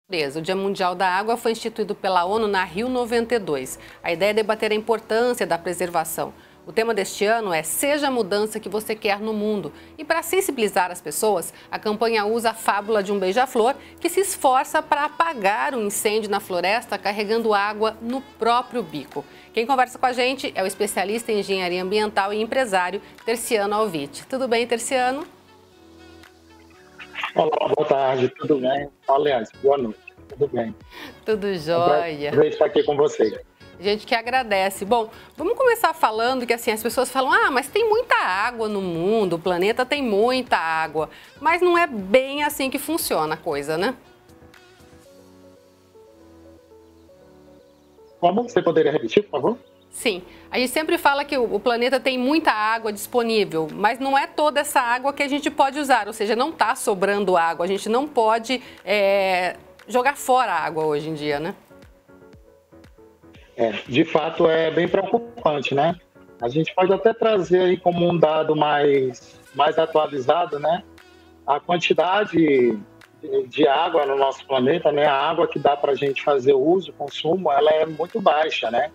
O Dia Mundial da Água foi instituído pela ONU na Rio 92. A ideia é debater a importância da preservação. O tema deste ano é Seja a Mudança que Você Quer no Mundo. E para sensibilizar as pessoas, a campanha usa a fábula de um beija-flor que se esforça para apagar um incêndio na floresta carregando água no próprio bico. Quem conversa com a gente é o especialista em engenharia ambiental e empresário Terciano Alvite. Tudo bem, Terciano? Olá, boa tarde, tudo bem? Aliás, boa noite, tudo bem? Tudo jóia. Prazer estar aqui com você. A gente que agradece. Bom, vamos começar falando que assim, as pessoas falam, mas tem muita água no mundo, o planeta tem muita água. Mas não é bem assim que funciona a coisa, né? Como você poderia repetir, por favor? Sim, a gente sempre fala que o planeta tem muita água disponível, mas não é toda essa água que a gente pode usar, ou seja, não está sobrando água, a gente não pode jogar fora a água hoje em dia, né? De fato é bem preocupante, né? A gente pode até trazer aí como um dado mais atualizado, né? A quantidade de água no nosso planeta, né? A água que dá para a gente fazer uso, consumo, ela é muito baixa, né?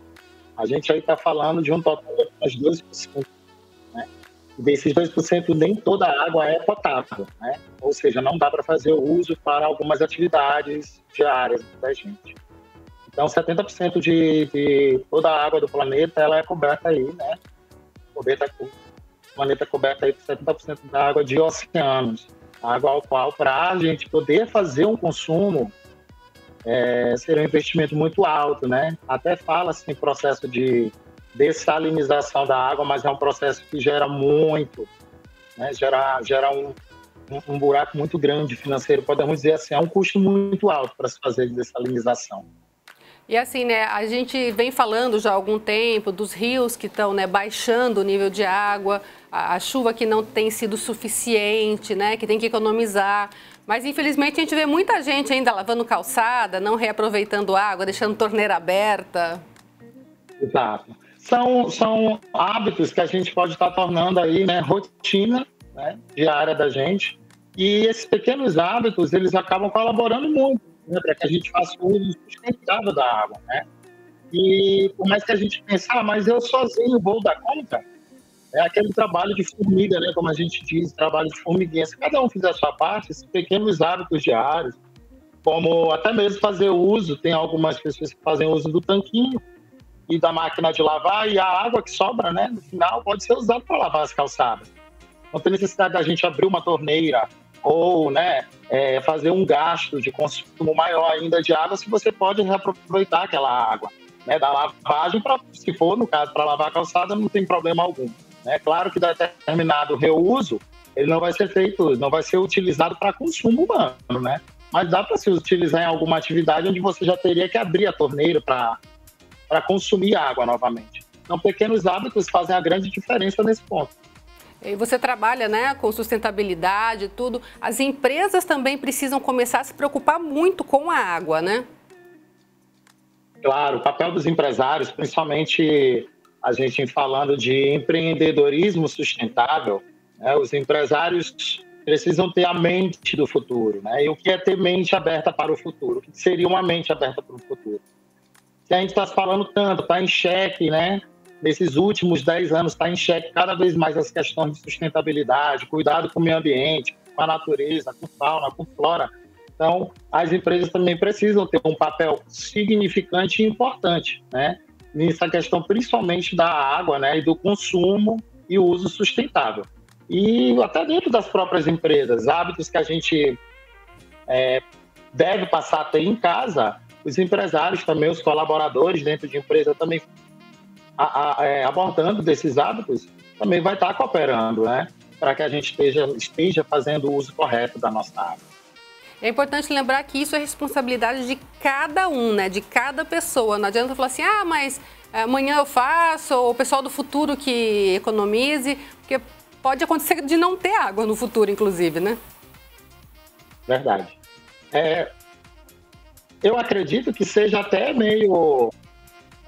A gente aí está falando de um total de 2%, né? E desses 2%, nem toda a água é potável, né? Ou seja, não dá para fazer uso para algumas atividades diárias da gente. Então, 70% de toda a água do planeta, ela é coberta aí, né? O planeta é coberto aí por 70% da água de oceanos. Água ao qual, para a gente poder fazer um consumo, seria um investimento muito alto, né? Até fala-se em processo de dessalinização da água, mas é um processo que gera muito, né? Gera um buraco muito grande financeiro, podemos dizer assim, é um custo muito alto para se fazer dessalinização. E assim, né, a gente vem falando já há algum tempo dos rios que estão, né, baixando o nível de água, a chuva que não tem sido suficiente, né, que tem que economizar. Mas, infelizmente, a gente vê muita gente ainda lavando calçada, não reaproveitando água, deixando torneira aberta. Exato. São hábitos que a gente pode estar tornando aí, né, rotina, né, diária da gente. E esses pequenos hábitos, eles acabam colaborando muito, né, para que a gente faça o uso sustentável da água, né? E por mais que a gente pense, mas eu sozinho vou dar conta, é aquele trabalho de formiga, né, como a gente diz, trabalho de formiguinha. Se cada um fizer a sua parte, esses pequenos hábitos diários, como até mesmo fazer uso, tem algumas pessoas que fazem uso do tanquinho e da máquina de lavar, e a água que sobra, né, no final, pode ser usada para lavar as calçadas. Não tem necessidade da gente abrir uma torneira ou, né, fazer um gasto de consumo maior ainda de água, se você pode reaproveitar aquela água, né, da lavagem, se for, no caso, para lavar a calçada, não tem problema algum. É claro que determinado reuso, ele não vai ser feito, não vai ser utilizado para consumo humano, né? Mas dá para se utilizar em alguma atividade onde você já teria que abrir a torneira para consumir água novamente. Então, pequenos hábitos fazem a grande diferença nesse ponto. E você trabalha, né, com sustentabilidade e tudo. As empresas também precisam começar a se preocupar muito com a água, né? Claro, o papel dos empresários, principalmente a gente falando de empreendedorismo sustentável, né, os empresários precisam ter a mente do futuro, né? E o que é ter mente aberta para o futuro? O que seria uma mente aberta para o futuro? Se a gente está falando tanto, está em xeque, né? Nesses últimos 10 anos está em xeque cada vez mais as questões de sustentabilidade, cuidado com o meio ambiente, com a natureza, com fauna, com flora. Então, as empresas também precisam ter um papel significante e importante, né? Nessa questão principalmente da água, né? E do consumo e uso sustentável. E até dentro das próprias empresas, hábitos que a gente deve passar a ter em casa, os empresários também, os colaboradores dentro de empresa também abordando desses hábitos, também vai estar cooperando, né? Para que a gente esteja fazendo o uso correto da nossa água. É importante lembrar que isso é responsabilidade de cada um, né? De cada pessoa. Não adianta falar assim, mas amanhã eu faço, ou o pessoal do futuro que economize, porque pode acontecer de não ter água no futuro, inclusive, né? Verdade. Eu acredito que seja até meio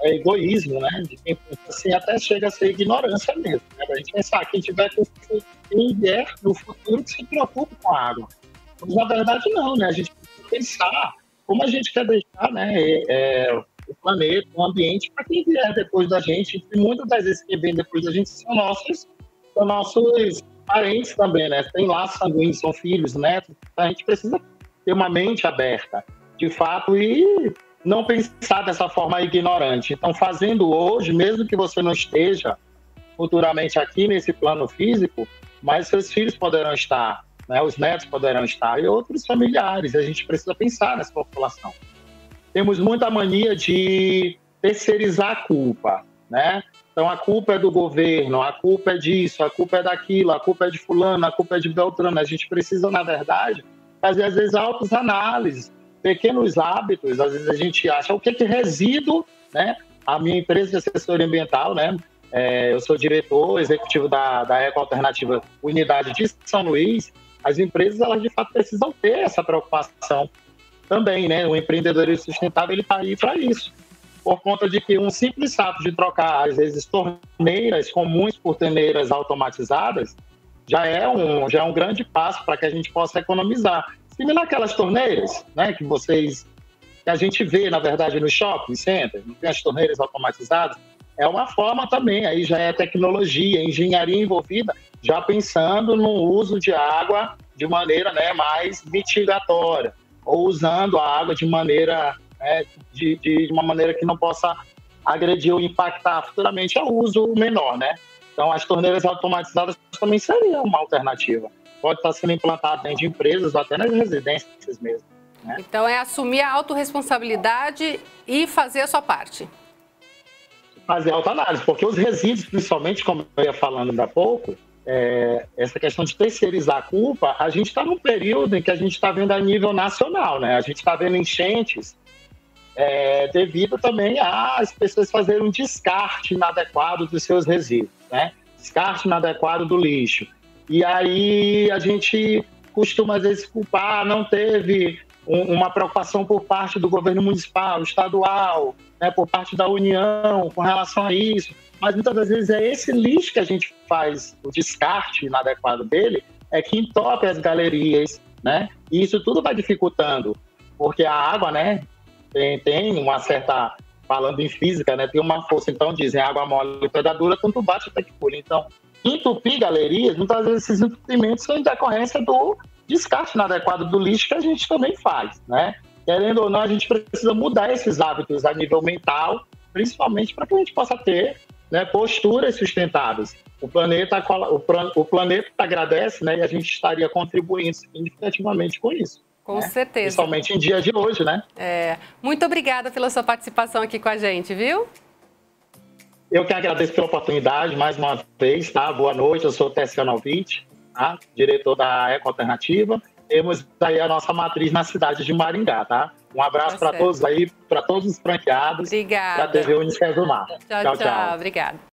egoísmo, né? De quem pensa assim, até chega a ser ignorância mesmo, né? A gente pensar, quem vier no futuro que se preocupe com a água. Mas, na verdade, não, né? A gente precisa pensar como a gente quer deixar, né, o planeta, o ambiente para quem vier depois da gente. E muitas das vezes quem vem depois da gente são nossos parentes também, né? Tem laços sanguíneos, são filhos, netos. A gente precisa ter uma mente aberta, de fato, e não pensar dessa forma ignorante. Então, fazendo hoje, mesmo que você não esteja futuramente aqui nesse plano físico, mas seus filhos poderão estar, né? Os netos poderão estar e outros familiares. A gente precisa pensar nessa população. Temos muita mania de terceirizar a culpa, né? Então, a culpa é do governo, a culpa é disso, a culpa é daquilo, a culpa é de fulano, a culpa é de Beltrano. A gente precisa, na verdade, fazer, às vezes, autoanálises, pequenos hábitos. Às vezes a gente acha o que é resíduo, né? A minha empresa de assessoria ambiental, né? Eu sou diretor executivo da Eco Alternativa Unidade de São Luís. As empresas, elas, de fato, precisam ter essa preocupação também, né? O empreendedorismo sustentável, ele está aí para isso. Por conta de que um simples fato de trocar, às vezes, torneiras comuns por torneiras automatizadas já é um grande passo para que a gente possa economizar. Similar aquelas torneiras, né, que a gente vê, na verdade, no shopping center, não tem as torneiras automatizadas, é uma forma também, aí já é tecnologia, engenharia envolvida, já pensando no uso de água de maneira, né, mais mitigatória, ou usando a água de maneira, de uma maneira que não possa agredir ou impactar futuramente ao uso menor, né? Então, as torneiras automatizadas também seriam uma alternativa. Pode estar sendo implantado dentro de empresas ou até nas residências mesmo, né? Então, é assumir a autorresponsabilidade e fazer a sua parte. Fazer autoanálise, porque os resíduos, principalmente, como eu ia falando ainda há pouco, essa questão de terceirizar a culpa, a gente está num período em que a gente está vendo a nível nacional, né? A gente está vendo enchentes devido também às pessoas fazerem um descarte inadequado dos seus resíduos, né? Descarte inadequado do lixo. E aí a gente costuma, às vezes, culpar, não teve uma preocupação por parte do governo municipal, estadual, né, por parte da União com relação a isso. Mas muitas das vezes é esse lixo que a gente faz, o descarte inadequado dele, que entope as galerias, né? E isso tudo vai dificultando, porque a água, né, tem uma certa, falando em física, né, tem uma força. Então dizem, água mole e pedra dura, tanto bate até que pula. Então, entupir galerias, muitas vezes esses entupimentos são em decorrência do descarte inadequado do lixo que a gente também faz, né? Querendo ou não, a gente precisa mudar esses hábitos a nível mental, principalmente para que a gente possa ter, né, posturas sustentáveis. O planeta agradece, né, e a gente estaria contribuindo significativamente com isso. Com certeza. Principalmente em dia de hoje, né? Muito obrigada pela sua participação aqui com a gente, viu? Eu que agradeço pela oportunidade, mais uma vez, tá? Boa noite, eu sou o Tessiano Alvite, tá? Diretor da Eco Alternativa. Temos aí a nossa matriz na cidade de Maringá, tá? Um abraço para todos aí, para todos os franqueados. Obrigada. Para a TV Unicef do Mar. Tchau, tchau. Obrigada.